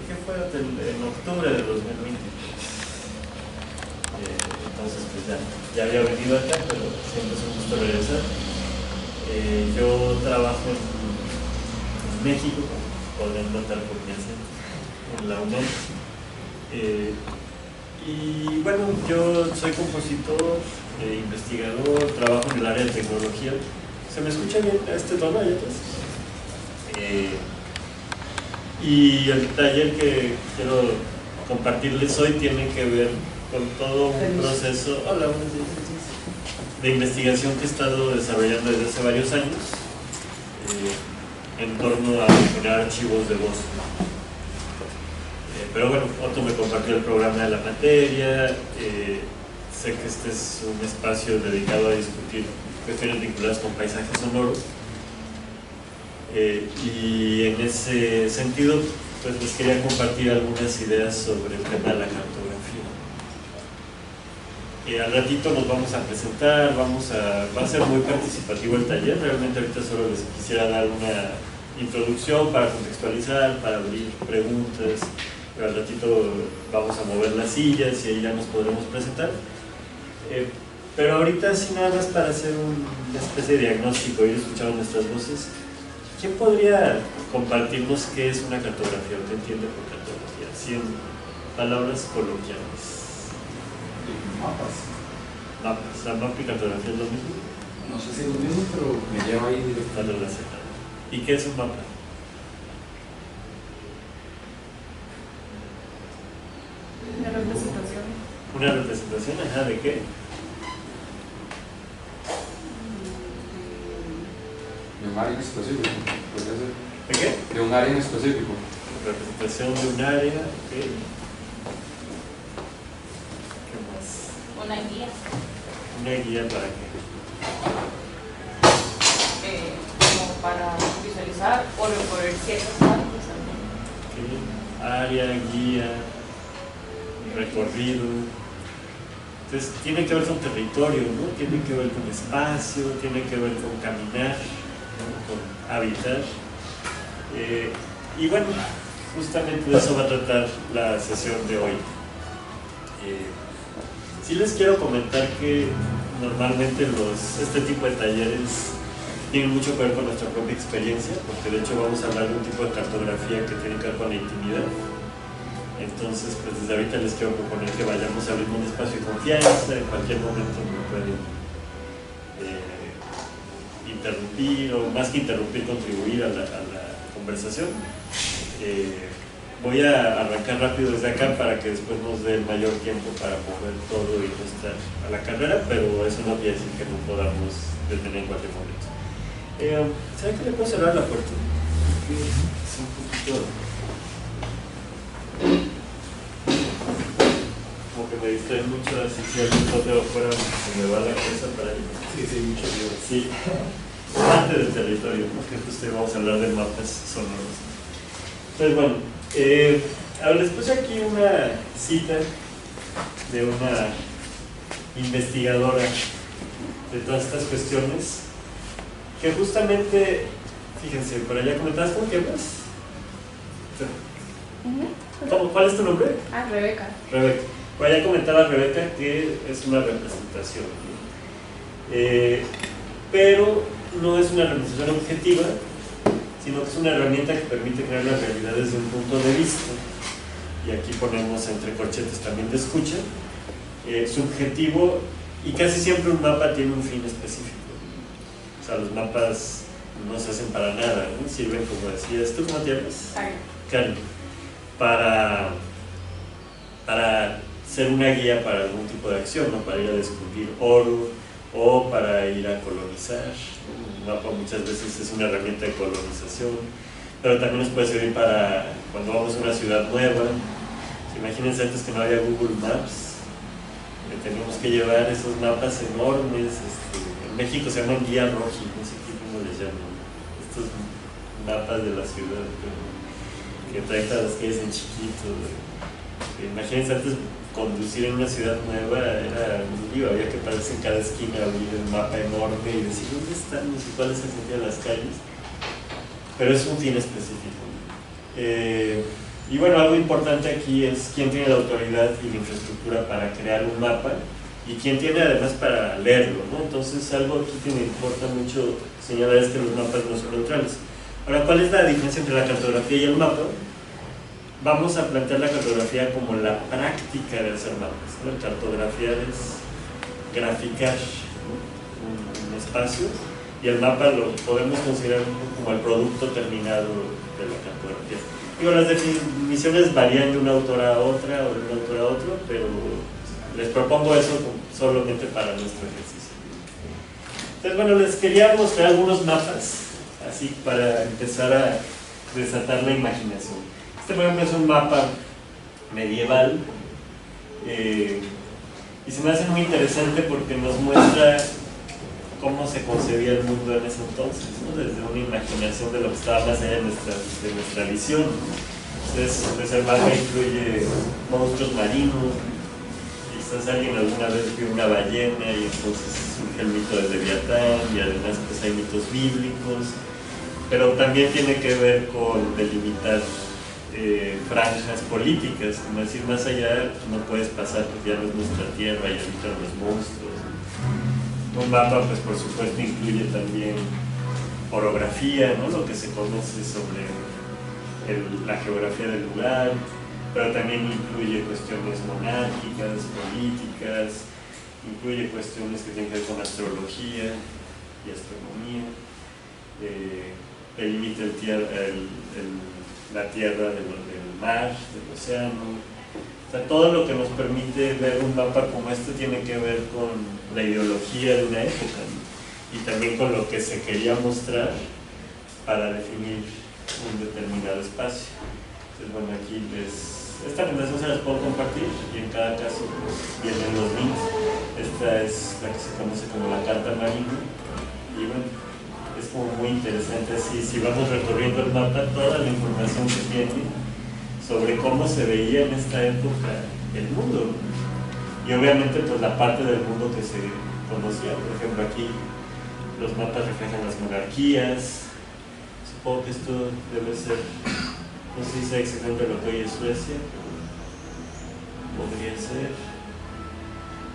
¿qué fue? En octubre de 2020. Entonces pues ya había venido acá, pero siempre es un gusto regresar. Yo trabajo en México, como podrán notar por mi acento, en la UNAM. Y bueno, yo soy compositor, investigador, trabajo en el área de tecnología. ¿Se me escucha bien a este tono allá atrás? Y el taller que quiero compartirles hoy tiene que ver con todo un proceso de investigación que he estado desarrollando desde hace varios años en torno a generar archivos de voz. Pero bueno, Otto me compartió el programa de la materia. Sé que este es un espacio dedicado a discutir cuestiones vinculadas con paisajes sonoros. Y en ese sentido, pues les quería compartir algunas ideas sobre el tema de la cartografía. Al ratito nos vamos a presentar, va a ser muy participativo el taller. Realmente ahorita solo les quisiera dar una introducción para contextualizar, para abrir preguntas. Pero al ratito vamos a mover las sillas y ahí ya nos podremos presentar. Pero ahorita, sin nada más para hacer una especie de diagnóstico, ir escuchando nuestras voces, ¿quién podría compartirnos qué es una cartografía o qué entiende por cartografía? Así en palabras coloquiales. Mapas. Mapas. ¿La mapa y cartografía es lo mismo? No sé si es lo mismo, pero me lleva ahí directamente. ¿Y qué es un mapa? Una representación. ¿Una representación? Ajá, ¿de qué? De un área en específico, podría ser. ¿De qué? De un área en específico. Representación de un área, ok. ¿Qué más? Una guía. ¿Una guía para qué? Como para visualizar o recorrer ciertas partes también. Okay. Área, guía, recorrido. Entonces tiene que ver con territorio, ¿no? Tiene que ver con espacio, tiene que ver con caminar, ¿no? Con habitar. Y bueno, justamente de eso va a tratar la sesión de hoy. Sí les quiero comentar que normalmente este tipo de talleres tienen mucho que ver con nuestra propia experiencia, porque de hecho vamos a hablar de un tipo de cartografía que tiene que ver con la intimidad. Entonces, pues desde ahorita les quiero proponer que vayamos abriendo un espacio de confianza. En cualquier momento me pueden interrumpir, o más que interrumpir, contribuir a la conversación. Voy a arrancar rápido desde acá para que después nos dé el mayor tiempo para mover todo y no estar a la carrera, pero eso no quiere decir que no podamos detener en cualquier momento. ¿Sabe que le puedo cerrar la puerta? Es un poquito... como que me distrae mucho, así si algún poteo afuera se me va la cabeza para ir. Sí, mucho lío. Sí, parte del territorio, ¿no? Que justo hoy vamos a hablar de mapas sonoros. Entonces, bueno, a ver, les puse aquí una cita de una investigadora de todas estas cuestiones, que justamente, fíjense, por allá comentabas, ¿cómo te llamas? ¿Cuál es tu nombre? Rebeca. Rebeca. Por allá comentaba Rebeca que es una representación, ¿no? Pero no es una representación objetiva, sino que es una herramienta que permite crear la realidad desde un punto de vista, y aquí ponemos entre corchetes también de escucha, subjetivo, y casi siempre un mapa tiene un fin específico. O sea, los mapas no se hacen para nada, ¿no? Sirven, como decías, ¿tú cómo te llamas? Karen. Para ser una guía para algún tipo de acción, ¿no? Para ir a descubrir oro o para ir a colonizar. Un mapa muchas veces es una herramienta de colonización, pero también nos puede servir para cuando vamos a una ciudad nueva. Imagínense antes que no había Google Maps, teníamos que llevar esos mapas enormes. En México se llaman guía roji, no sé cómo les llaman, estos mapas de la ciudad que traen todas las calles en chiquito. Imagínense antes conducir en una ciudad nueva era un lío, había que pararse en cada esquina, abrir el mapa enorme y decir ¿dónde están y cuál es el sentido de las calles? Pero es un fin específico. Y bueno, algo importante aquí es quién tiene la autoridad y la infraestructura para crear un mapa y quién tiene además para leerlo, ¿no? Entonces algo aquí que me importa mucho señalar es que los mapas no son neutrales. Ahora, ¿cuál es la diferencia entre la cartografía y el mapa? Vamos a plantear la cartografía como la práctica de hacer mapas, ¿no? Cartografiar es graficar, ¿no? un espacio, y el mapa lo podemos considerar como el producto terminado de la cartografía. Digo, las definiciones varían de una autora a otra o de un autor a otro, pero les propongo eso solamente para nuestro ejercicio. Entonces, bueno, les quería mostrar algunos mapas, así para empezar a desatar la imaginación. Este, por ejemplo, es un mapa medieval y se me hace muy interesante porque nos muestra cómo se concebía el mundo en ese entonces, ¿no? Desde una imaginación de lo que estaba más allá de nuestra visión. Entonces el mapa incluye monstruos marinos, quizás alguien alguna vez vio una ballena y entonces surge el mito del Leviatán, y además pues hay mitos bíblicos, pero también tiene que ver con delimitar franjas políticas, como decir, más allá no puedes pasar porque ya no es nuestra tierra y habitan los monstruos. Un mapa, pues por supuesto, incluye también orografía, ¿no? Lo que se conoce sobre la geografía del lugar, pero también incluye cuestiones monárquicas, políticas, incluye cuestiones que tienen que ver con astrología y astronomía, delimita la tierra del mar, del océano. O sea, todo lo que nos permite ver un mapa como este tiene que ver con la ideología de una época, ¿no? Y también con lo que se quería mostrar para definir un determinado espacio. Entonces, bueno, aquí esta presentación se las puedo compartir y en cada caso vienen los links. Esta es la que se conoce como la Carta Marina y bueno, es como muy interesante así, si vamos recorriendo el mapa, toda la información que tiene sobre cómo se veía en esta época el mundo, ¿no? Y obviamente pues la parte del mundo que se conocía. Por ejemplo, aquí los mapas reflejan las monarquías. Supongo que esto debe ser, no sé si sea exactamente lo que hoy es Suecia, pero podría ser.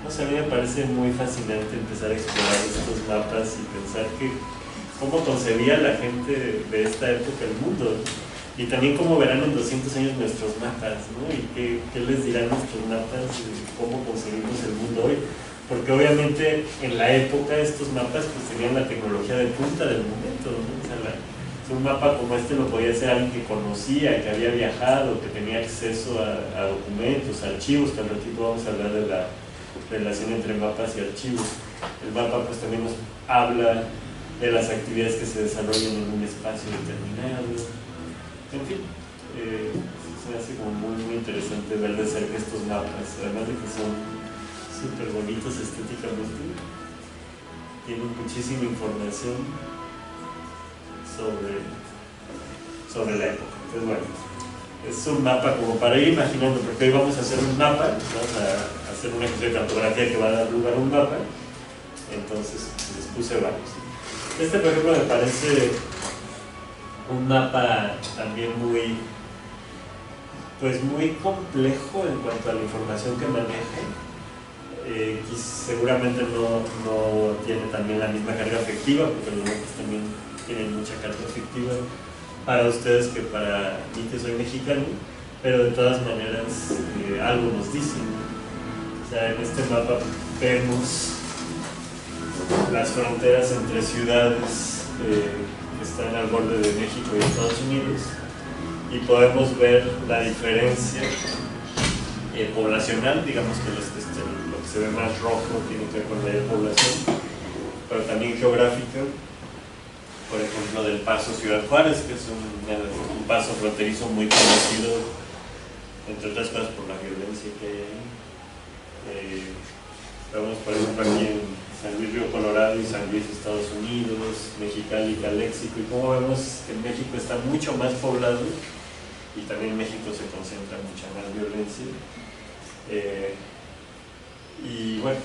No sé, a mí me parece muy fascinante empezar a explorar estos mapas y pensar que cómo concebía la gente de esta época el mundo, ¿no? Y también cómo verán en 200 años nuestros mapas, ¿no? Y qué les dirán nuestros mapas y cómo concebimos el mundo hoy. Porque obviamente en la época estos mapas pues tenían la tecnología de punta del momento, ¿no? O sea, un mapa como este lo podía hacer alguien que conocía, que había viajado, que tenía acceso a documentos, a archivos, que al ratito vamos a hablar de la relación entre mapas y archivos. El mapa pues también nos habla de las actividades que se desarrollan en un espacio determinado. En fin, se me hace como muy interesante ver de cerca estos mapas, además de que son súper bonitos estéticamente, tienen muchísima información sobre la época. Entonces bueno, es un mapa como para ir imaginando, porque hoy vamos a hacer un mapa, vamos a hacer un ejercicio de cartografía que va a dar lugar a un mapa, entonces les puse varios. Este por ejemplo me parece un mapa también muy complejo en cuanto a la información que maneja. Seguramente no tiene también la misma carga afectiva, porque los mapas también tienen mucha carga afectiva para ustedes que para mí, que soy mexicano, pero de todas maneras algo nos dicen. O sea, en este mapa vemos las fronteras entre ciudades que están al borde de México y Estados Unidos, y podemos ver la diferencia poblacional, digamos que lo que se ve más rojo tiene que ver con la población, pero también geográfica. Por ejemplo, del Paso Ciudad Juárez, que es un paso fronterizo muy conocido, entre otras cosas por la violencia que hay ahí. Vemos por ejemplo aquí en San Luis Río Colorado y San Luis Estados Unidos, Mexicali, Caléxico, y como vemos que en México está mucho más poblado y también en México se concentra mucha más violencia. Y bueno,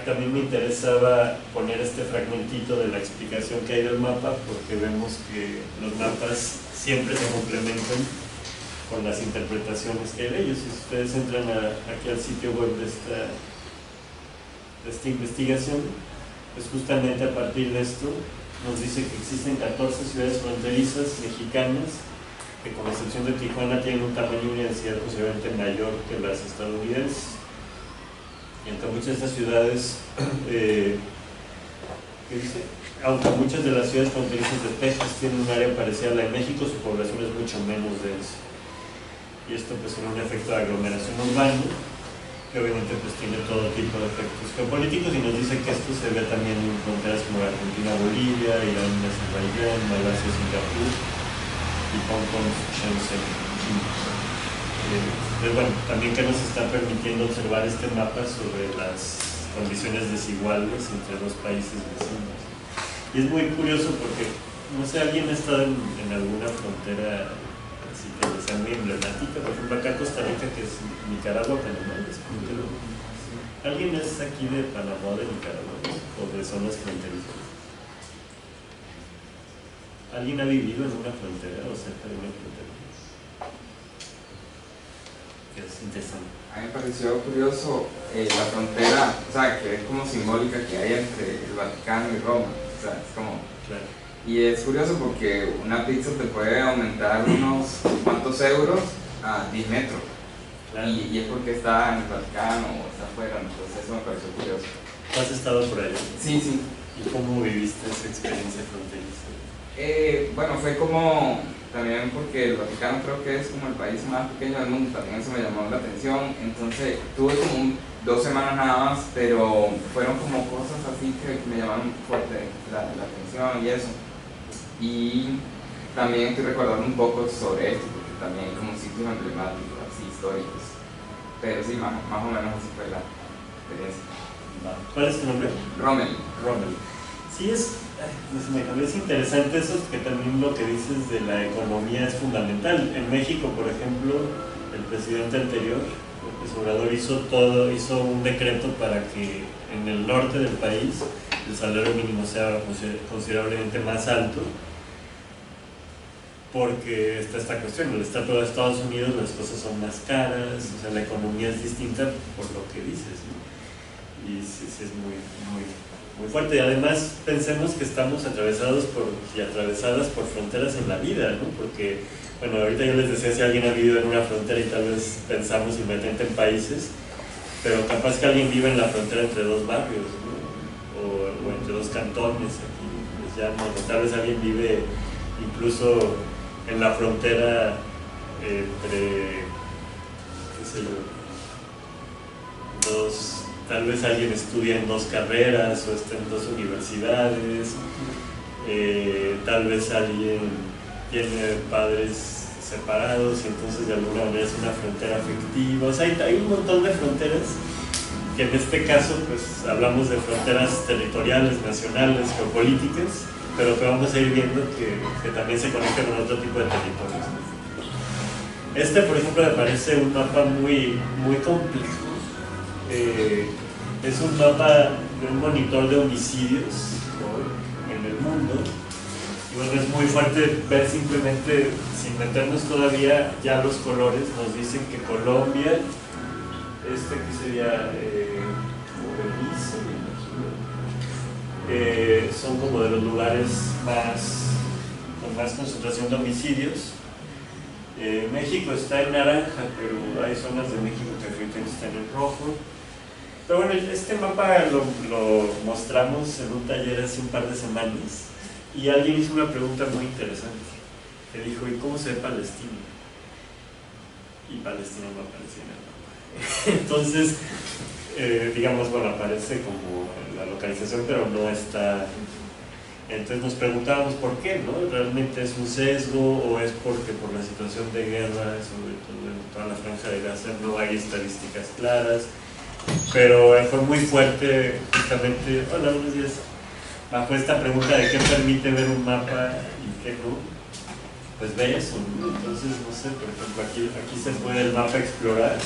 también me interesaba poner este fragmentito de la explicación que hay del mapa, porque vemos que los mapas siempre se complementan con las interpretaciones que hay de ellos. Si ustedes entran aquí al sitio web de esta investigación, pues justamente a partir de esto nos dice que existen 14 ciudades fronterizas mexicanas que, con excepción de Tijuana, tienen un tamaño y una densidad posiblemente mayor que las estadounidenses. Y entre muchas de estas ciudades, ¿qué dice? Aunque muchas de las ciudades fronterizas de Texas tienen un área parecida a la de México, su población es mucho menos densa. Y esto pues tiene un efecto de aglomeración urbana, que obviamente pues tiene todo tipo de efectos geopolíticos, y nos dice que esto se ve también en fronteras como Argentina, Bolivia, Irán, Azerbaiyán, Malasia, Singapur y Hong Kong, Shenzhen, China. Pero bueno, también que nos está permitiendo observar este mapa sobre las condiciones desiguales entre dos países vecinos. Y es muy curioso porque, no sé, alguien ha estado en alguna frontera así que sea muy emblemática, por ejemplo acá Costa Rica, que es Nicaragua, Panamá, ¿alguien es aquí de Panamá, de Nicaragua, o de zonas fronterizas? ¿Alguien ha vivido en una frontera o cerca de una frontera? Que es interesante. A mí me pareció curioso la frontera, o sea, que es como simbólica que hay entre el Vaticano y Roma, o sea, es como... Claro. Y es curioso porque una pizza te puede aumentar unos cuantos euros a 10 metros. Claro. Y es porque está en el Vaticano o está afuera, entonces eso me pareció curioso. ¿Has estado por allá? Sí, sí. ¿Y cómo viviste esa experiencia fronteriza? Bueno, fue como, también porque el Vaticano creo que es como el país más pequeño del mundo, también eso me llamó la atención. Entonces tuve como 2 semanas nada más, pero fueron como cosas así que me llamaron fuerte la atención y eso. Y también estoy recordando un poco sobre esto, porque también hay como sitios emblemáticos, así históricos. Pero sí, más o menos así fue la experiencia. ¿Cuál es tu nombre? Rommel. Rommel. Sí, me parece interesante eso, que también lo que dices de la economía es fundamental. En México, por ejemplo, el presidente anterior, López Obrador, hizo un decreto para que en el norte del país el salario mínimo sea considerablemente más alto, porque está esta cuestión, en el estado de Estados Unidos las cosas son más caras, o sea, la economía es distinta por lo que dices, ¿no? Y sí, es muy fuerte. Y además pensemos que estamos atravesadas por fronteras en la vida, ¿no? Porque, bueno, ahorita yo les decía si alguien ha vivido en una frontera y tal vez pensamos inmediatamente en países, pero capaz que alguien vive en la frontera entre dos barrios, ¿no? o entre dos cantones, aquí les llaman, o tal vez alguien vive incluso en la frontera entre, qué sé yo, tal vez alguien estudia en 2 carreras o está en 2 universidades, tal vez alguien tiene padres separados y entonces de alguna manera es una frontera afectiva. O sea, hay un montón de fronteras que en este caso pues hablamos de fronteras territoriales, nacionales, geopolíticas, pero que vamos a ir viendo que también se conecta con otro tipo de territorios. Por ejemplo, me parece un mapa muy complejo. Es un mapa de un monitor de homicidios en el mundo. Y bueno, es muy fuerte ver simplemente, sin meternos todavía, ya los colores nos dicen que Colombia, aquí sería Belice, me imagino, son como de los lugares con más concentración de homicidios. México está en naranja, pero hay zonas de México que definitivamente están en rojo. Pero bueno, este mapa lo mostramos en un taller hace un par de semanas y alguien hizo una pregunta muy interesante, que dijo: ¿y cómo se ve Palestina? Y Palestina no aparecía en el mapa. Entonces, digamos, bueno, aparece como la localización, pero no está. Entonces nos preguntábamos por qué, ¿no? ¿Realmente es un sesgo o es porque por la situación de guerra, sobre todo en toda la franja de Gaza, no hay estadísticas claras? Pero fue muy fuerte justamente, hola, buenos días, bajo esta pregunta de qué permite ver un mapa y qué no, pues ve eso, ¿no? Entonces, no sé, por ejemplo, aquí se puede el mapa explorar,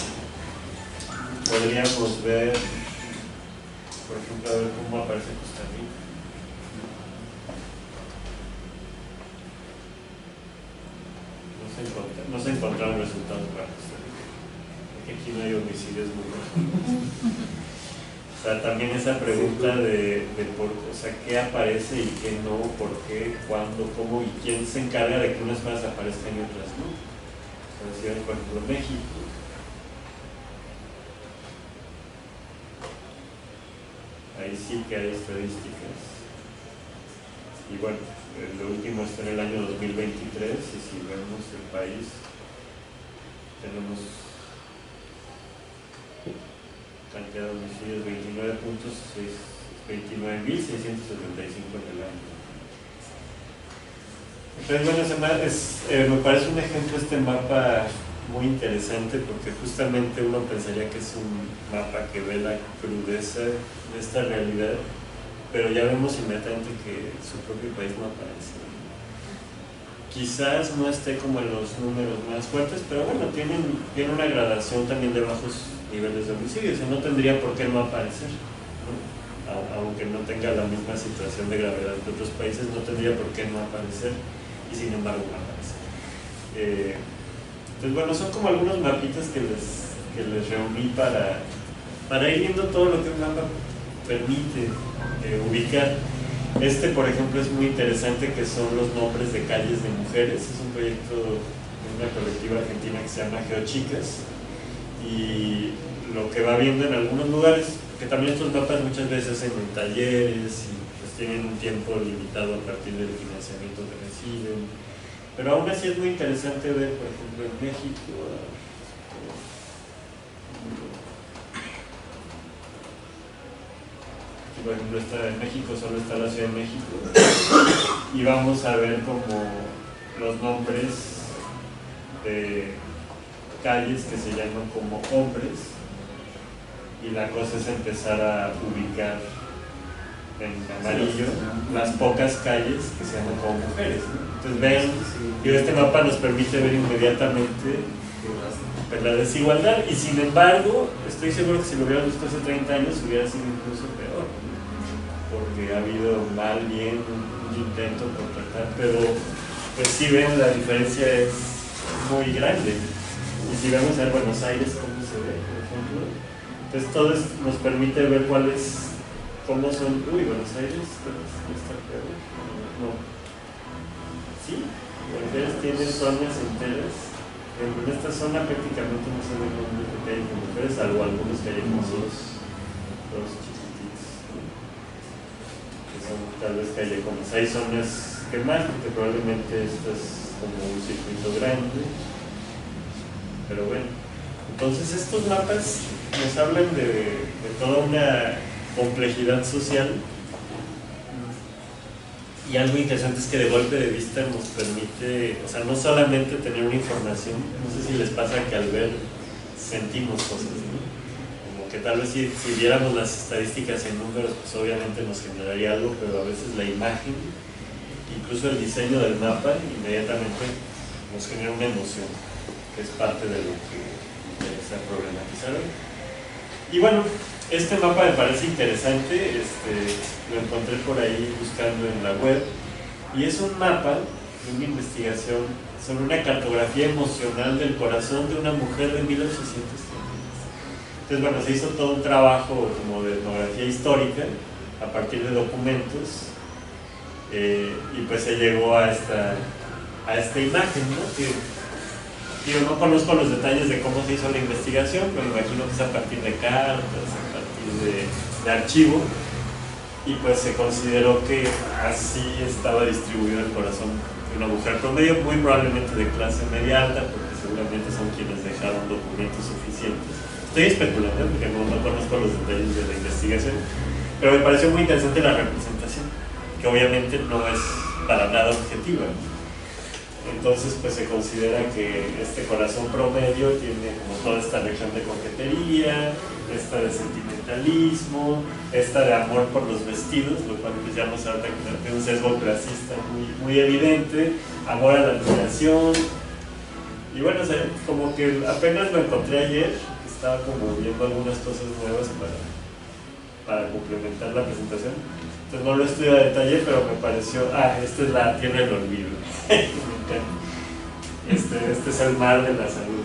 podríamos ver, por ejemplo, a ver cómo aparece Costa Rica. no se encontraron resultados raros. Porque aquí no hay homicidios muy raros. O sea, también esa pregunta de por, o sea, qué aparece y qué no, por qué, cuándo, cómo y quién se encarga de que unas cosas aparezcan y otras no. O sea, si ven, por ejemplo, México. Ahí sí que hay estadísticas. Y bueno, lo último está en el año 2023 y si vemos el país, tenemos cantidad de homicidios 29.675 en el año. Entonces, bueno, me parece un ejemplo este mapa muy interesante porque justamente uno pensaría que es un mapa que ve la crudeza de esta realidad, pero ya vemos inmediatamente que su propio país no aparece. Quizás no esté como en los números más fuertes, pero bueno, tiene una gradación también de bajos niveles de homicidios, y no tendría por qué no aparecer, ¿no? Aunque no tenga la misma situación de gravedad que otros países, no tendría por qué no aparecer, y sin embargo no aparece. Entonces bueno, son como algunos mapitas que les reuní para ir viendo todo lo que un mapa permite ubicar. Por ejemplo, es muy interesante, que son los nombres de calles de mujeres. Es un proyecto de una colectiva argentina que se llama Geochicas, y lo que va viendo en algunos lugares, que también estos mapas muchas veces hacen en talleres y pues tienen un tiempo limitado a partir del financiamiento que reciben, pero aún así es muy interesante ver, por ejemplo, en México, por ejemplo, en México solo está la Ciudad de México, y vamos a ver como los nombres de calles que se llaman como hombres, y la cosa es empezar a ubicar en amarillo las pocas calles que se llaman como mujeres, ¿no? Entonces vean, este mapa nos permite ver inmediatamente la desigualdad, y sin embargo estoy seguro que si lo hubieran visto hace 30 años hubiera sido incluso peor, porque ha habido mal, bien, un intento por tratar, pero pues si ven, la diferencia es muy grande. Y si vamos a ver Buenos Aires, cómo se ve, por ejemplo, entonces todo nos permite ver cómo son. Buenos Aires está peor. No. Sí, Buenos Aires tiene zonas enteras. En esta zona prácticamente no se ven nombres de calles de mujeres, salvo algunos que hay como dos chiquititos, ¿no? Que son tal vez callejones. Hay zonas que más, porque probablemente esto es como un circuito grande. Pero bueno, entonces estos mapas nos hablan de toda una complejidad social, y algo interesante es que de golpe de vista nos permite, o sea, no solamente tener una información, no sé si les pasa que al ver sentimos cosas, ¿no? Como que tal vez si viéramos las estadísticas en números, pues obviamente nos generaría algo, pero a veces la imagen, incluso el diseño del mapa, inmediatamente nos genera una emoción, que es parte de lo que interesa problematizar. Y bueno, este mapa me parece interesante, lo encontré por ahí buscando en la web, y es un mapa de una investigación sobre una cartografía emocional del corazón de una mujer de 1830. Entonces bueno, se hizo todo un trabajo como de etnografía histórica a partir de documentos, y pues se llegó a esta imagen, ¿no? Yo no conozco los detalles de cómo se hizo la investigación, pero me imagino que es a partir de cartas, a partir de archivo, y pues se consideró que así estaba distribuido el corazón de una mujer promedio, muy probablemente de clase media alta, porque seguramente son quienes dejaron documentos suficientes. Estoy especulando porque no conozco los detalles de la investigación, pero me pareció muy interesante la representación, que obviamente no es para nada objetiva. Entonces pues se considera que este corazón promedio tiene como toda esta región de coquetería, esta de sentimentalismo, esta de amor por los vestidos, lo cual pues ya nos habla de un sesgo clasista muy evidente, amor a la admiración. Y bueno, o sea, como que apenas lo encontré ayer, estaba como viendo algunas cosas nuevas para complementar la presentación. Entonces no lo estudié a detalle, pero me pareció, esta es la Tierra del Olvido. Este es el mar de la salud.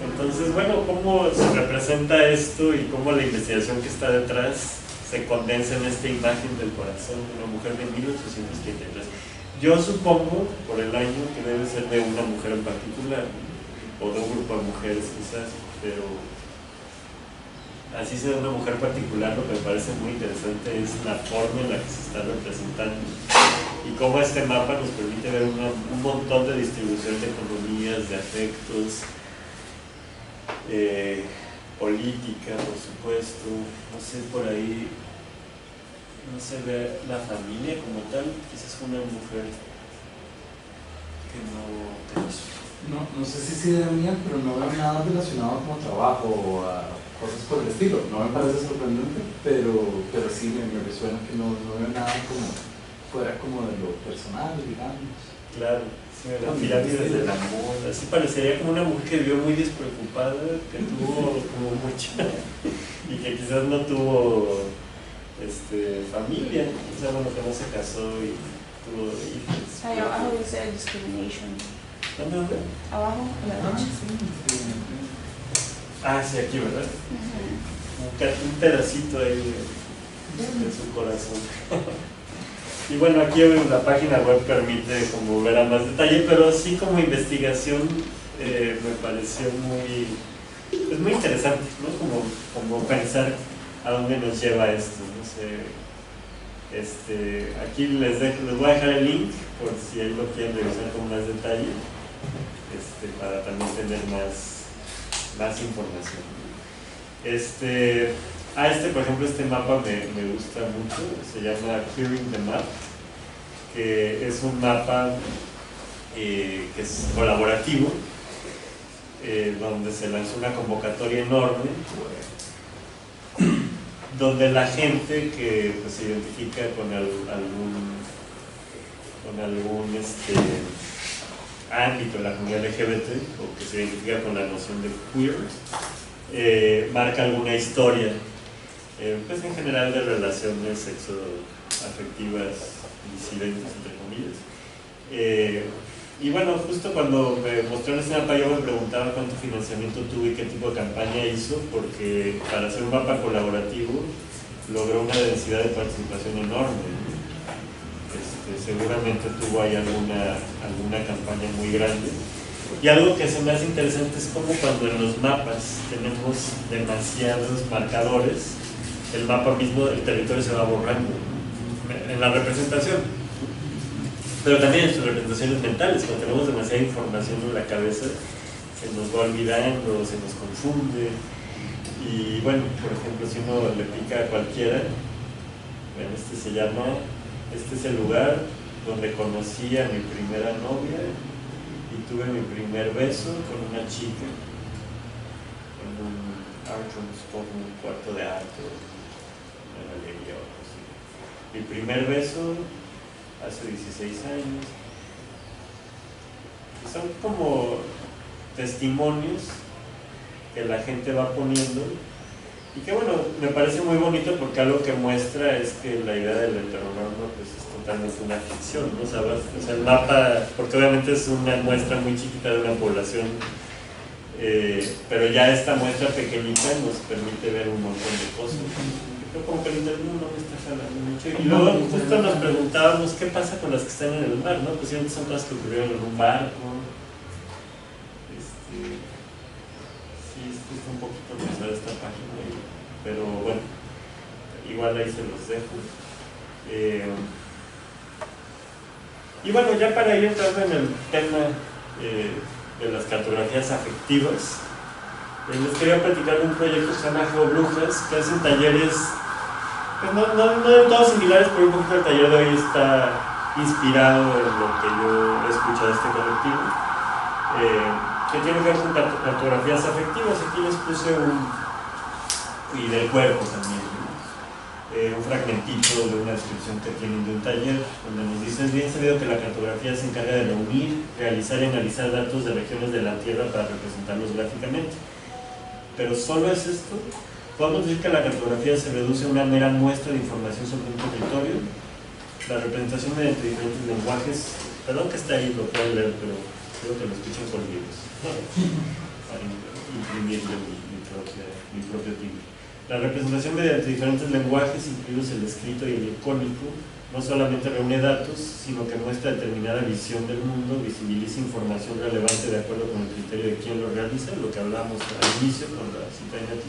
Entonces, bueno, cómo se representa esto y cómo la investigación que está detrás se condensa en esta imagen del corazón de una mujer de 1833. Yo supongo, por el año, que debe ser de una mujer en particular, o de un grupo de mujeres quizás, pero así sea de una mujer particular. Lo que me parece muy interesante es la forma en la que se está representando y cómo este mapa nos permite ver un montón de distribución de economías, de afectos, política, por supuesto. No sé, por ahí no se ve la familia como tal, quizás una mujer que no sé si es idea mía, pero no veo nada relacionado como trabajo o a cosas por el estilo. No me parece sorprendente, pero sí me resuena que no veo nada como fuera como de lo personal, digamos. Claro, sí, las pirámides del amor, así parecería como una mujer que vivió muy despreocupada, que tuvo como mucha, y que quizás no tuvo familia, o sea, bueno, que no se casó y tuvo hijos. Ahí abajo dice discrimination. ¿Dónde? Abajo, a la derecha. Sí, aquí, ¿verdad? Un pedacito ahí de su corazón. Y bueno, aquí la página web permite como ver a más detalle, pero sí como investigación me pareció muy interesante, ¿no? Como pensar a dónde nos lleva esto, no sé. Aquí les voy a dejar el link por si ahí lo quieren revisar con más detalle, para también tener más información. Por ejemplo, este mapa me gusta mucho, se llama Clearing the Map, que es un mapa que es colaborativo, donde se lanzó una convocatoria enorme, donde la gente que pues, se identifica con algún ámbito de la comunidad LGBT, o que se identifica con la noción de queer, marca alguna historia, pues en general de relaciones sexoafectivas disidentes, entre comillas. Y bueno, justo cuando me mostraron este mapa yo me preguntaba cuánto financiamiento tuvo y qué tipo de campaña hizo, porque para hacer un mapa colaborativo logró una densidad de participación enorme. Seguramente tuvo ahí alguna campaña muy grande. Y algo que se me hace interesante es como cuando en los mapas tenemos demasiados marcadores, el mapa mismo, el territorio se va borrando en la representación. Pero también en sus representaciones mentales, cuando tenemos demasiada información en la cabeza, se nos va olvidando, se nos confunde. Y bueno, por ejemplo, si uno le pica a cualquiera, bueno, este es el lugar donde conocí a mi primera novia y tuve mi primer beso con una chica en un un cuarto de arte, una galería o algo así. Mi primer beso hace 16 años. Y son como testimonios que la gente va poniendo y que bueno, me parece muy bonito porque algo que muestra es que la idea del heteronorma pues es totalmente una ficción, ¿no? O sea, el mapa, porque obviamente es una muestra muy chiquita de una población, pero ya esta muestra pequeñita nos permite ver un montón de cosas. Creo como que el internet no me está jalando mucho. Y luego justo nos preguntábamos qué pasa con las que están en el mar, ¿no? Pues siempre son cosas que ocurrieron en un barco. Sí, está un poquito pesada esta página, pero bueno, igual ahí se los dejo. Y bueno, ya para ir entrando en el tema de las cartografías afectivas, les quería platicar de un proyecto que se llama GeoBrujas, que hacen talleres, pues no de todos similares, pero un poquito el taller de hoy está inspirado en lo que yo he escuchado de este colectivo, que tiene que ver con cartografías afectivas. Aquí les puse y del cuerpo también, un fragmentito de una descripción que tienen de un taller, donde nos dicen: bien sabido que la cartografía se encarga de reunir, realizar y analizar datos de regiones de la Tierra para representarlos gráficamente. Pero solo es esto. Podemos decir que la cartografía se reduce a una mera muestra de información sobre un territorio. La representación mediante diferentes lenguajes, perdón que está ahí, lo pueden leer, pero quiero que lo escuchen con libros, para imprimirle mi propio timbre. La representación mediante diferentes lenguajes, incluidos el escrito y el icónico, no solamente reúne datos, sino que muestra determinada visión del mundo, visibiliza información relevante de acuerdo con el criterio de quien lo realiza, lo que hablábamos al inicio con la cita de Nati.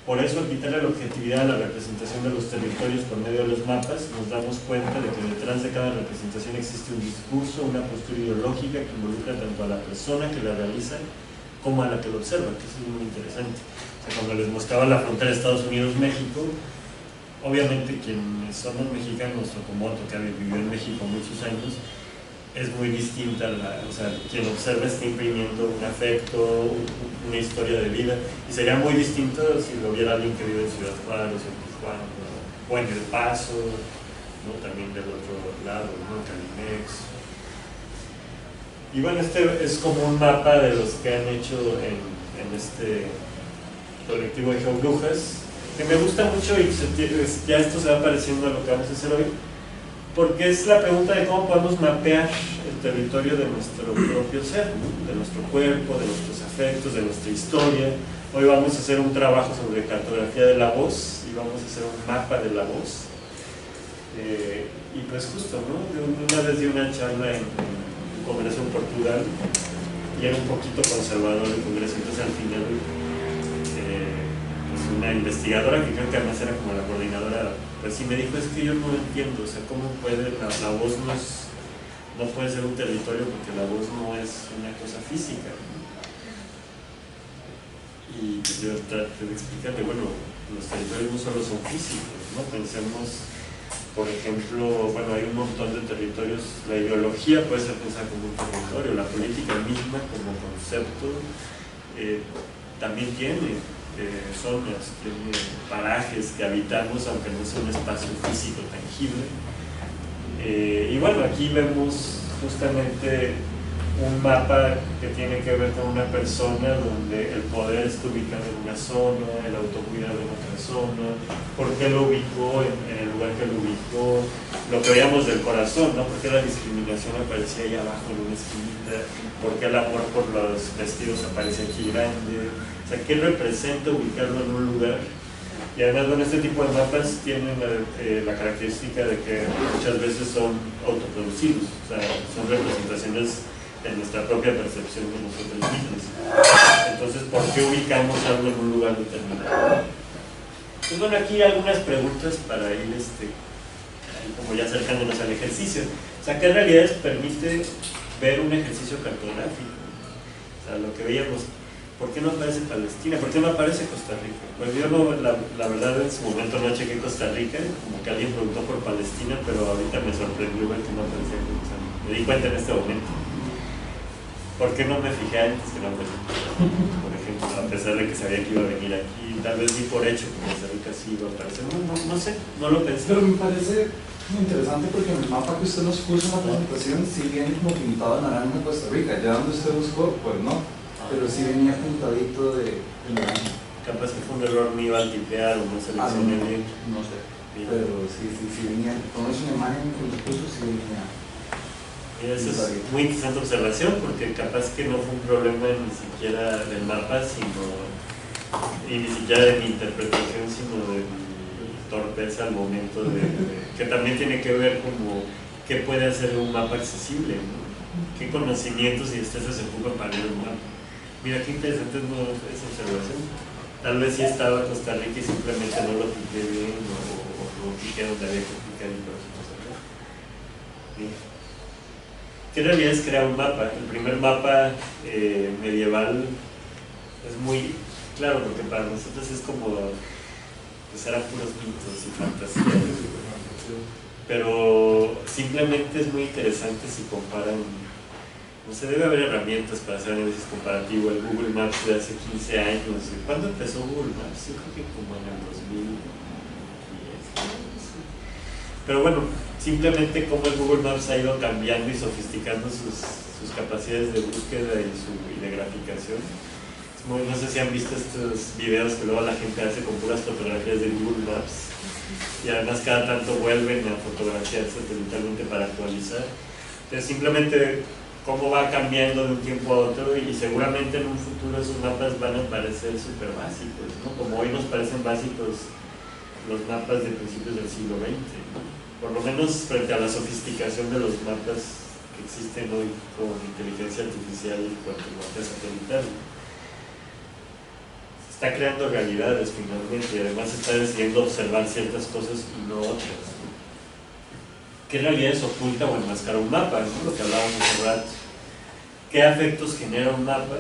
Por eso, al quitarle la objetividad a la representación de los territorios por medio de los mapas, nos damos cuenta de que detrás de cada representación existe un discurso, una postura ideológica que involucra tanto a la persona que la realiza como a la que lo observa, que eso es muy interesante. O sea, cuando les mostraba la frontera de Estados Unidos-México, obviamente quienes somos mexicanos o como otro que ha vivido en México muchos años, es muy distinta, o sea, quien observa está imprimiendo un afecto, una historia de vida, y sería muy distinto si lo viera alguien que vive en Ciudad Juárez, en Tijuana, o en El Paso, ¿no? También del otro lado, ¿no? Calimex. Y bueno, este es como un mapa de los que han hecho en este colectivo de Geobrujas, que me gusta mucho y ya esto se va pareciendo a lo que vamos a hacer hoy, porque es la pregunta de cómo podemos mapear el territorio de nuestro propio ser, ¿no? De nuestro cuerpo, de nuestros afectos, de nuestra historia. Hoy vamos a hacer un trabajo sobre cartografía de la voz y vamos a hacer un mapa de la voz. Y pues justo, ¿no? Una vez di una charla en Congreso en Portugal y era un poquito conservador el Congreso, entonces al final pues una investigadora que creo que además era como la coordinadora, pues sí me dijo, es que yo no entiendo, o sea, cómo puede, la voz no puede ser un territorio porque la voz no es una cosa física, ¿no? Y yo traté de explicarle, bueno, los territorios no solo son físicos, ¿no? Pensemos, por ejemplo, bueno, hay un montón de territorios, la ideología puede ser pensada como un territorio, la política misma como concepto también tiene zonas, tiene parajes que habitamos, aunque no sea un espacio físico tangible. Y bueno, aquí vemos justamente un mapa que tiene que ver con una persona donde el poder está ubicado en una zona, el autocuidado en otra zona, por qué lo ubicó en el lugar que lo ubicó, lo que veíamos del corazón, ¿no? Por qué la discriminación aparecía ahí abajo en una esquinita, por qué el amor por los vestidos aparece aquí grande, o sea, qué representa ubicarlo en un lugar. Y además, bueno, este tipo de mapas tienen la característica de que muchas veces son autoproducidos, o sea, son representaciones de nuestra propia percepción de nosotros mismos. Entonces, ¿por qué ubicamos algo en un lugar determinado? Pues bueno, aquí algunas preguntas para ir como ya acercándonos al ejercicio. O sea, ¿qué realidades permite ver un ejercicio cartográfico? O sea, lo que veíamos, ¿por qué no aparece Palestina? ¿Por qué no aparece Costa Rica? Pues yo no, la verdad en su momento no chequé Costa Rica, como que alguien preguntó por Palestina, pero ahorita me sorprendió ver que no aparecía. O sea, me di cuenta en este momento. ¿Por qué no me fijé antes que no aparecía? Por ejemplo, a pesar de que sabía que iba a venir aquí, tal vez di por hecho que Costa Rica sí iba a aparecer. No sé, no lo pensé. Pero me parece muy interesante porque en el mapa que usted nos puso en la presentación sí viene como pintado en naranja Costa Rica. Ya donde usted buscó, pues no. Pero sí venía pintadito de naranja. Capaz que fue un error mío al tipear o no seleccioné bien. No sé. Pero sí venía. Como es una imagen que nos puso, sí venía. Eso es muy interesante observación porque capaz que no fue un problema ni siquiera del mapa, y ni siquiera de mi interpretación, sino de mi torpeza al momento que también tiene que ver como qué puede hacer un mapa accesible, ¿no? Qué conocimientos y destrezas se ocupan para leer un mapa. Mira qué interesante esa observación. Tal vez sí estaba Costa Rica y simplemente no lo piqué bien o lo piqué donde había que picar y por eso no salió. Bien. ¿Qué realidad es crear un mapa? El primer mapa medieval es muy claro porque para nosotros es como, pues eran puros mitos y fantasías, pero simplemente es muy interesante si comparan, no sé, debe haber herramientas para hacer análisis comparativo. El Google Maps de hace 15 años, ¿cuándo empezó Google Maps? Yo creo que como en el 2010. Pero bueno, simplemente cómo el Google Maps ha ido cambiando y sofisticando sus capacidades de búsqueda y de graficación. No sé si han visto estos videos que luego la gente hace con puras fotografías de Google Maps y además cada tanto vuelven a fotografiar satelitalmente para actualizar. Entonces simplemente cómo va cambiando de un tiempo a otro, y seguramente en un futuro esos mapas van a parecer súper básicos, ¿no? Como hoy nos parecen básicos los mapas de principios del siglo XX, ¿no? Por lo menos frente a la sofisticación de los mapas que existen hoy con inteligencia artificial y con tecnología satelital. Se está creando realidades finalmente, y además se está decidiendo observar ciertas cosas y no otras, ¿no? ¿Qué realidades oculta o enmascara un mapa, ¿no? Lo que hablábamos hace rato. ¿Qué afectos genera un mapa?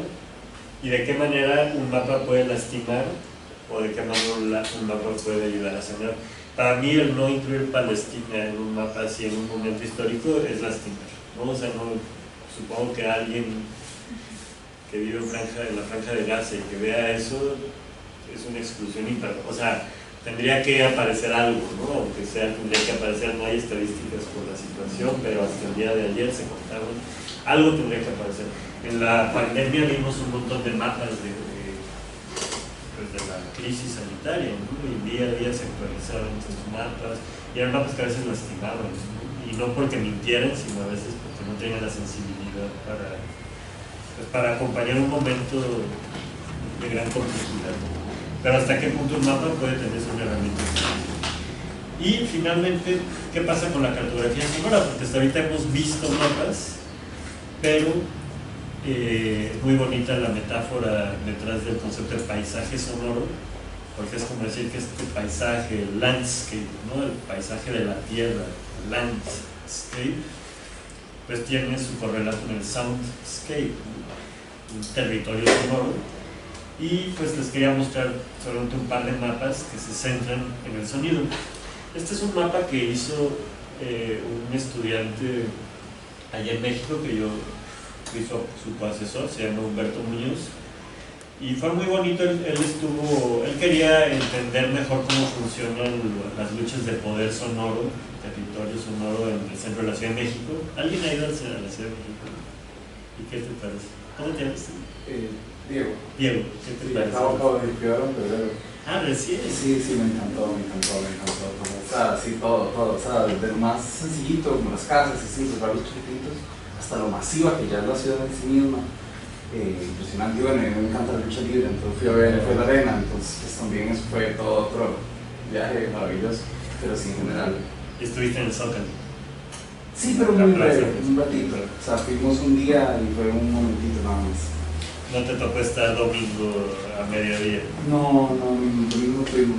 ¿Y de qué manera un mapa puede lastimar? ¿O de qué manera un mapa puede ayudar a sanar? Para mí el no incluir Palestina en un mapa así en un momento histórico es lastimar, ¿no? O sea, no, supongo que alguien que vive en la franja de Gaza y que vea eso es una exclusión o sea, tendría que aparecer algo, ¿no? Aunque sea, tendría que aparecer, no hay estadísticas por la situación, pero hasta el día de ayer se contaron, algo tendría que aparecer. En la pandemia vimos un montón de mapas de la crisis sanitaria, ¿no? Y día a día se actualizaban esos mapas, y eran mapas que a veces lastimaban, ¿no? Y no porque mintieran, sino a veces porque no tenían la sensibilidad para acompañar un momento de gran complejidad. Pero hasta qué punto un mapa puede tener una herramienta. Y finalmente, ¿qué pasa con la cartografía sonora? Porque hasta ahorita hemos visto mapas, pero es muy bonita la metáfora detrás del concepto de paisaje sonoro, porque es como decir que este paisaje, el landscape, ¿no? El paisaje de la tierra, el landscape, pues tiene su correlato en el soundscape, ¿no? Un territorio sonoro. Y pues les quería mostrar solamente un par de mapas que se centran en el sonido. Este es un mapa que hizo un estudiante allá en México, que hizo su coasesor, se llama Humberto Muñoz, y fue muy bonito. Él quería entender mejor cómo funcionan las luchas de poder sonoro, territorio sonoro en el centro de la Ciudad de México. ¿Alguien ha ido a la Ciudad de México? ¿Y qué te parece? ¿Cómo te llamas? Diego, ¿qué te parece? Acabo de escribir en febrero. Ah, recién. Sí, me encantó. O sea, sí, todo. O sea, desde lo más sencillito, como las casas, y los barrios chiquititos, hasta lo masiva que ya es la ciudad en sí misma. Impresionante. Y bueno, a mí me encanta la lucha libre, entonces fui a ver la arena, entonces pues, también eso fue todo otro viaje maravilloso, pero sí, en general. ¿Y estuviste en el Zócalo? Sí, pero muy breve, un ratito. O sea, fuimos un día y fue un momentito nada más. ¿No te tocó estar domingo a mediodía? No, domingo fuimos.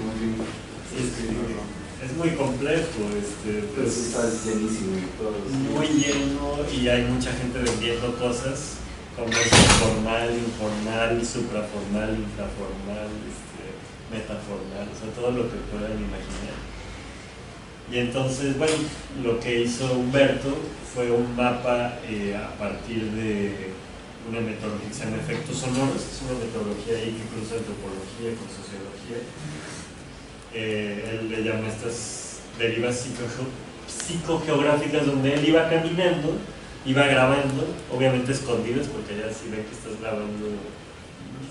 Es muy complejo, pero eso está llenísimo y todo. Muy lleno, y hay mucha gente vendiendo cosas, comercio informal, supraformal, infraformal, metaformal, o sea, todo lo que puedan imaginar. Y entonces, bueno, lo que hizo Humberto fue un mapa a partir de una metodología que se llama efectos sonoros, que es una metodología ahí que cruza antropología con sociología. Él le llama estas derivas psicogeográficas, donde él iba caminando, iba grabando, obviamente escondidas, porque ya si ven que estás grabando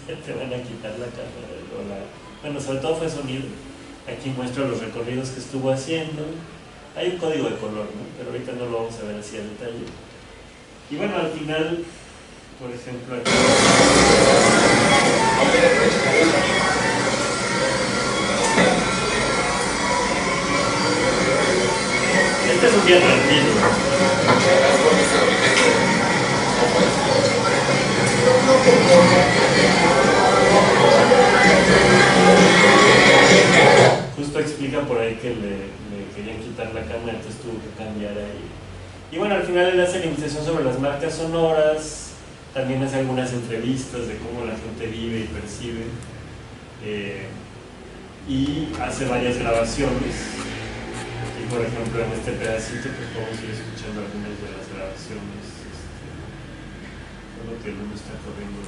te van a quitar la cámara. Bueno, sobre todo fue sonido. Aquí muestra los recorridos que estuvo haciendo. Hay un código de color, ¿no? Pero ahorita no lo vamos a ver así a detalle. Y bueno, al final, por ejemplo, aquí. Este es un día tranquilo. Justo explica por ahí que le querían quitar la cámara, entonces tuvo que cambiar ahí. Y bueno, al final él hace la investigación sobre las marcas sonoras, también hace algunas entrevistas de cómo la gente vive y percibe, y hace varias grabaciones. Y por ejemplo, en este pedacito pues podemos ir escuchando algunas de las grabaciones, lo que el mundo está corriendo.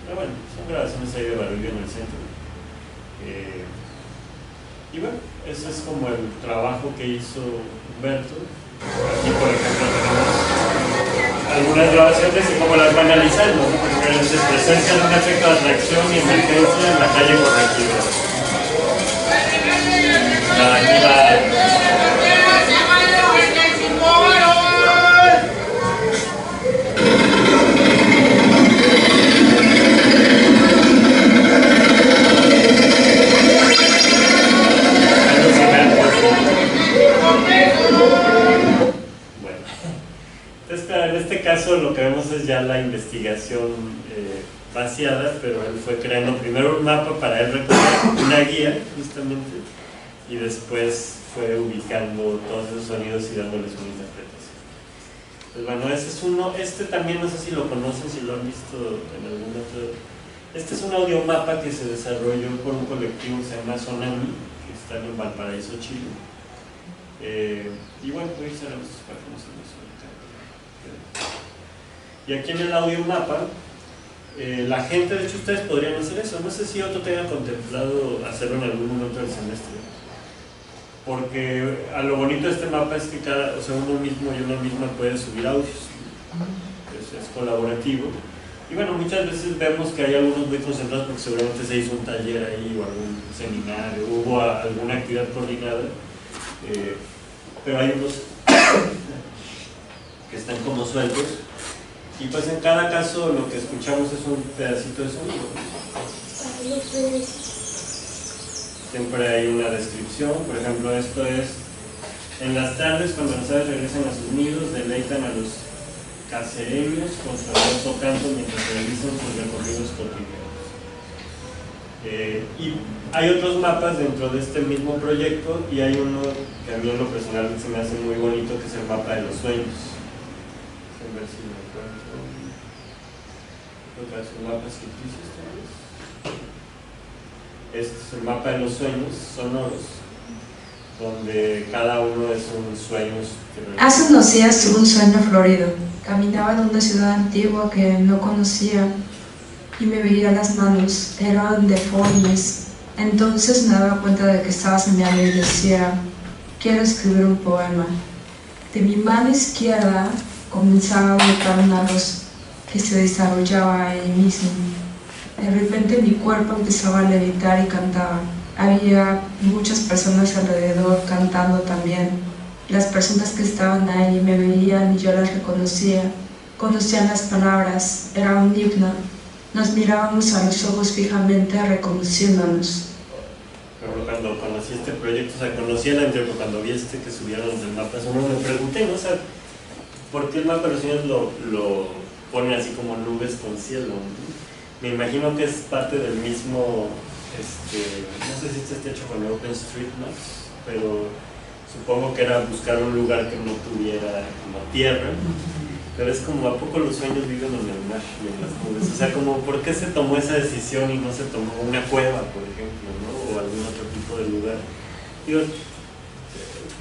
Pero bueno, son grabaciones ahí de barullo en el centro. Y bueno, ese es como el trabajo que hizo Humberto. Aquí, por ejemplo, tenemos algunas grabaciones y cómo las van analizando, ¿no? Porque se presencia de un efecto de atracción y emergencia en la calle Corregidora. Aquí caso lo que vemos es ya la investigación vaciada, pero él fue creando primero un mapa para él recorrer una guía justamente, y después fue ubicando todos esos sonidos y dándoles una interpretación. Pues bueno, ese es uno. Este también no sé si lo conocen, si lo han visto en algún otro. Este es un audiomapa que se desarrolló por un colectivo que se llama Sonami, que está en Valparaíso, Chile. Y bueno, voy a usar estos para que no se nos olvide. Y aquí en el audiomapa, la gente, de hecho ustedes podrían hacer eso. No sé si otro tenga contemplado hacerlo en algún momento del semestre, porque a lo bonito de este mapa es que uno mismo y una misma puede subir audios, es colaborativo. Y bueno, muchas veces vemos que hay algunos muy concentrados porque seguramente se hizo un taller ahí o algún seminario, hubo alguna actividad coordinada, pero hay unos que están como sueltos, y pues en cada caso lo que escuchamos es un pedacito de sonido. Siempre hay una descripción. Por ejemplo, esto es: en las tardes, cuando las aves regresan a sus nidos, deleitan a los casereños con su hermoso canto mientras realizan sus recorridos cotidianos. Y hay otros mapas dentro de este mismo proyecto, y hay uno que a mí en lo personal se me hace muy bonito, que es el mapa de los sueños. A ver si me encuentro. Creo que son mapas ficticios también. Este es el mapa de los sueños sonoros, donde cada uno es un sueño. Hace unos días tuve un sueño florido. Caminaba en una ciudad antigua que no conocía y me veía las manos, eran deformes. Entonces me daba cuenta de que estaba soñando y decía: quiero escribir un poema. De mi mano izquierda comenzaba a brotar una luz que se desarrollaba ahí mismo. De repente mi cuerpo empezaba a levitar y cantaba. Había muchas personas alrededor cantando también. Las personas que estaban ahí me veían y yo las reconocía. Conocían las palabras, era un himno. Nos mirábamos a los ojos fijamente, reconociéndonos. Pero cuando conocí este proyecto, o sea, conocí el anterior, pero cuando vi que subieron del mapa, me pregunté, ¿no? O sea, ¿por qué el mapa de los sueños lo ponen así como nubes con cielo, ¿no? Me imagino que es parte del mismo, no sé si este está hecho con OpenStreetMaps, pero supongo que era buscar un lugar que no tuviera como tierra, pero es como, ¿a poco los sueños viven en el mar y en las nubes? O sea, como, ¿por qué se tomó esa decisión y no se tomó una cueva, por ejemplo, ¿no? O algún otro tipo de lugar? Digo,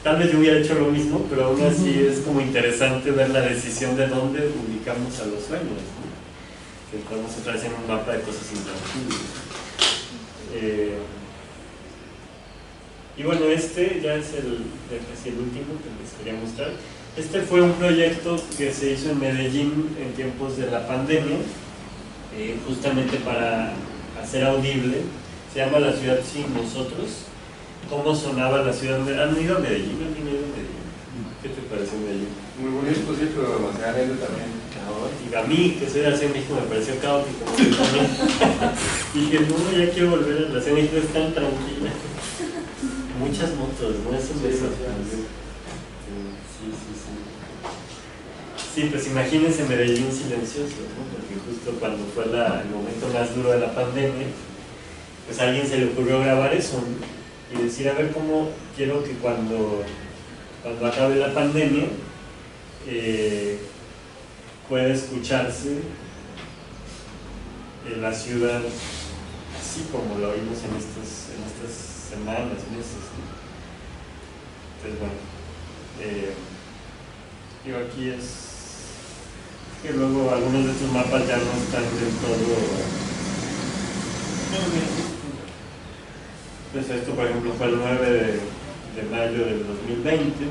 tal vez yo hubiera hecho lo mismo, pero aún así es como interesante ver la decisión de dónde ubicamos a los sueños, ¿no? Que podemos otra vez en un mapa de cosas intangibles. Y bueno, este ya es casi el último que les quería mostrar. Este fue un proyecto que se hizo en Medellín en tiempos de la pandemia, justamente para hacer audible. Se llama La Ciudad Sin Nosotros. ¿Cómo sonaba la ciudad? ¿Han ido a Medellín? ¿Han ido a Medellín? ¿Qué te parece Medellín? Muy bonito, sí, pero demasiada gente también. Y a mí, que soy de la Ciudad de México, me pareció caótico. Dije, no, ya quiero volver a la Ciudad de México, es tan tranquila. Muchas motos, ¿no? Eso me sorprendió. Sí, pues imagínense Medellín silencioso, ¿no? Porque justo cuando fue el momento más duro de la pandemia, pues a alguien se le ocurrió grabar eso, ¿no? Y decir, a ver cómo quiero que cuando acabe la pandemia pueda escucharse en la ciudad así como lo oímos en estas semanas, meses, ¿no? Entonces, bueno, digo, aquí es que luego algunos de estos mapas ya no están del todo. Pues esto, por ejemplo, fue el 9 de mayo del 2020,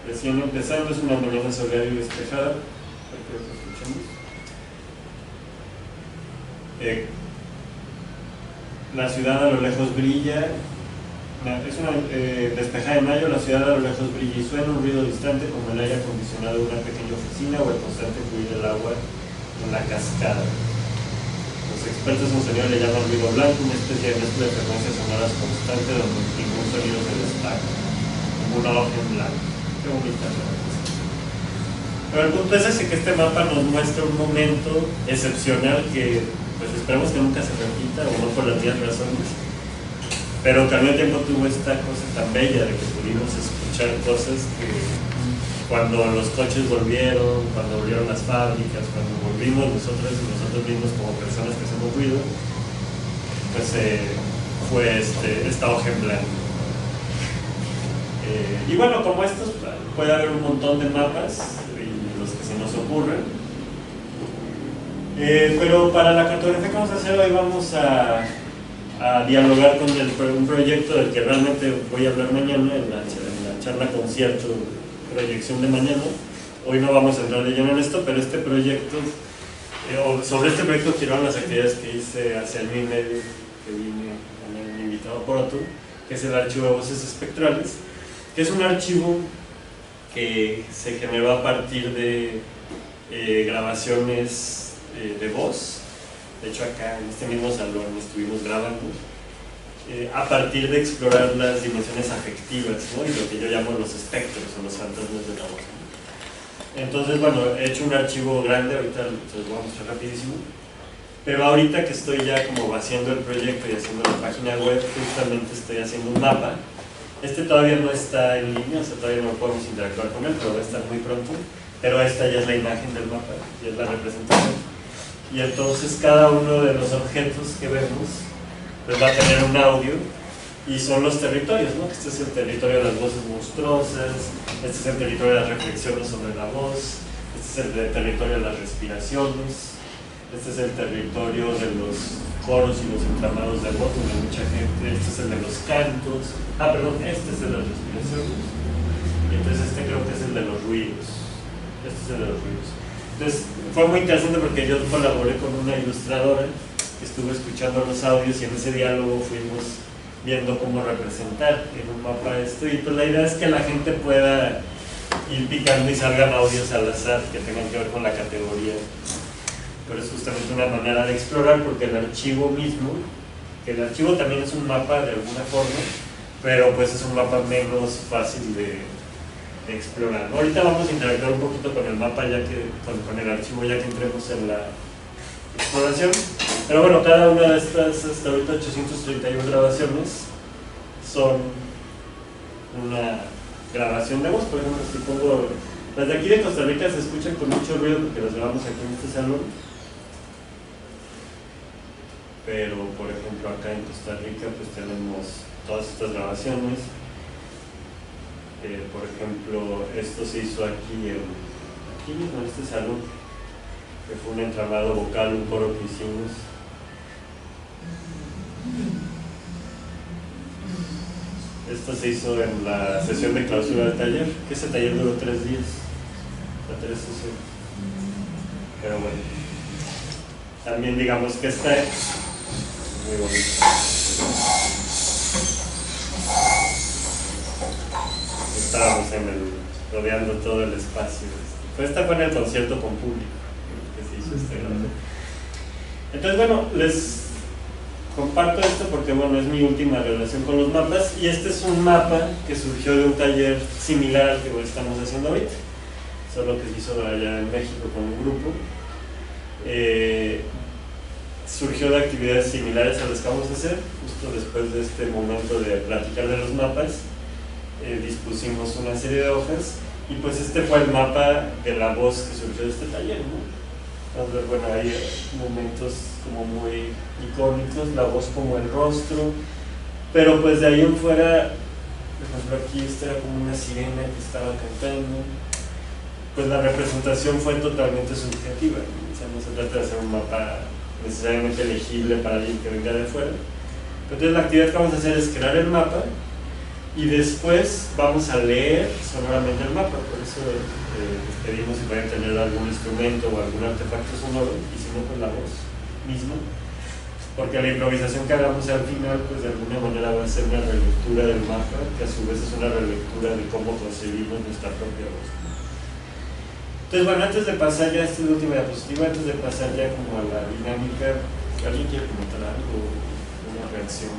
recién empezando, es una mañana soleada y despejada. Creo que escuchamos. La ciudad a lo lejos brilla. Es una despejada de mayo, la ciudad a lo lejos brilla y suena un ruido distante como el aire acondicionado de una pequeña oficina o el constante fluir del agua en la cascada. Los expertos en sonido le llaman ruido blanco, una especie de mezcla de frecuencias sonoras constante donde ningún sonido se destaca, como una hoja en blanco. Qué bonita la verdad. Pero el punto es ese, que este mapa nos muestra un momento excepcional que pues esperemos que nunca se repita, o no por las mismas razones, pero que al mismo tiempo tuvo esta cosa tan bella de que pudimos escuchar cosas que cuando los coches volvieron, cuando volvieron las fábricas, cuando volvimos nosotros mismos como personas que hacemos ruido, pues fue esta hoja en blanco. Y bueno, como estos puede haber un montón de mapas y los que se nos ocurren, pero para la cartografía que vamos a hacer hoy vamos a dialogar con un proyecto del que realmente voy a hablar mañana en la charla concierto proyección de mañana. Hoy no vamos a entrar de lleno en esto, pero este proyecto, sobre este proyecto quiero las actividades que hice hace año y medio que vine a mi invitado por otro, que es el archivo de voces espectrales, que es un archivo que se generó a partir de grabaciones de voz. De hecho acá en este mismo salón estuvimos grabando a partir de explorar las dimensiones afectivas, ¿no? Y lo que yo llamo los espectros o los fantasmas de la voz, ¿no? Entonces bueno, he hecho un archivo grande, ahorita se los voy a mostrar rapidísimo, pero ahorita que estoy ya como vaciando el proyecto y haciendo la página web, justamente estoy haciendo un mapa. Este todavía no está en línea, o sea todavía no podemos interactuar con él, pero va a estar muy pronto. Pero esta ya es la imagen del mapa, ya es la representación. Y entonces cada uno de los objetos que vemos pues va a tener un audio, y son los territorios, ¿no? Este es el territorio de las voces monstruosas, este es el territorio de las reflexiones sobre la voz, este es el territorio de las respiraciones, este es el territorio de los coros y los entramados de voz, donde hay mucha gente, este es el de los cantos, este es el de las respiraciones, y entonces este creo que es el de los ruidos, este es el de los ruidos. Entonces fue muy interesante porque yo colaboré con una ilustradora que estuvo escuchando los audios, y en ese diálogo fuimos viendo cómo representar en un mapa esto, y pues la idea es que la gente pueda ir picando y salgan audios al azar que tengan que ver con la categoría. Pero es justamente una manera de explorar, porque el archivo mismo, que el archivo también es un mapa de alguna forma, pero pues es un mapa menos fácil de explorar, ¿no? Ahorita vamos a interactuar un poquito con el mapa, ya que con el archivo, ya que entremos en la exploración. Pero bueno, cada una de estas, hasta ahorita 831 grabaciones, son una grabación de voz. Por ejemplo, si pongo las de aquí de Costa Rica, se escuchan con mucho ruido porque las grabamos aquí en este salón, pero por ejemplo acá en Costa Rica pues tenemos todas estas grabaciones. Por ejemplo, esto se hizo aquí mismo en este salón, que fue un entramado vocal, un coro que hicimos. Esto se hizo en la sesión de clausura del taller, que ese taller duró 3 días, la 3 sesiones. Pero bueno, también digamos que esta es muy bonita. Estábamos rodeando todo el espacio. Pues esta fue en el concierto con público que se hizo este grado. Entonces bueno, les comparto esto porque bueno, es mi última relación con los mapas, y este es un mapa que surgió de un taller similar al que estamos haciendo ahorita, solo que se hizo allá en México con un grupo. Surgió de actividades similares a las que vamos a hacer. Justo después de este momento de platicar de los mapas, dispusimos una serie de hojas, y pues este fue el mapa de la voz que surgió de este taller, ¿no? Entonces, bueno, hay momentos como muy icónicos, la voz como el rostro, pero pues de ahí en fuera, por ejemplo aquí esta era como una sirena que estaba cantando. Pues la representación fue totalmente subjetiva, ¿no? O sea, no se trata de hacer un mapa necesariamente legible para alguien que venga de fuera. Entonces la actividad que vamos a hacer es crear el mapa, y después vamos a leer sonoramente el mapa. Por eso les pedimos si pueden tener algún instrumento o algún artefacto sonoro, y si no, pues la voz misma, porque la improvisación que hagamos al final pues de alguna manera va a ser una relectura del mapa, que a su vez es una relectura de cómo concebimos nuestra propia voz. Entonces bueno, antes de pasar ya, esta es la última diapositiva, antes de pasar ya como a la dinámica, ¿alguien quiere comentar algo? ¿Una reacción?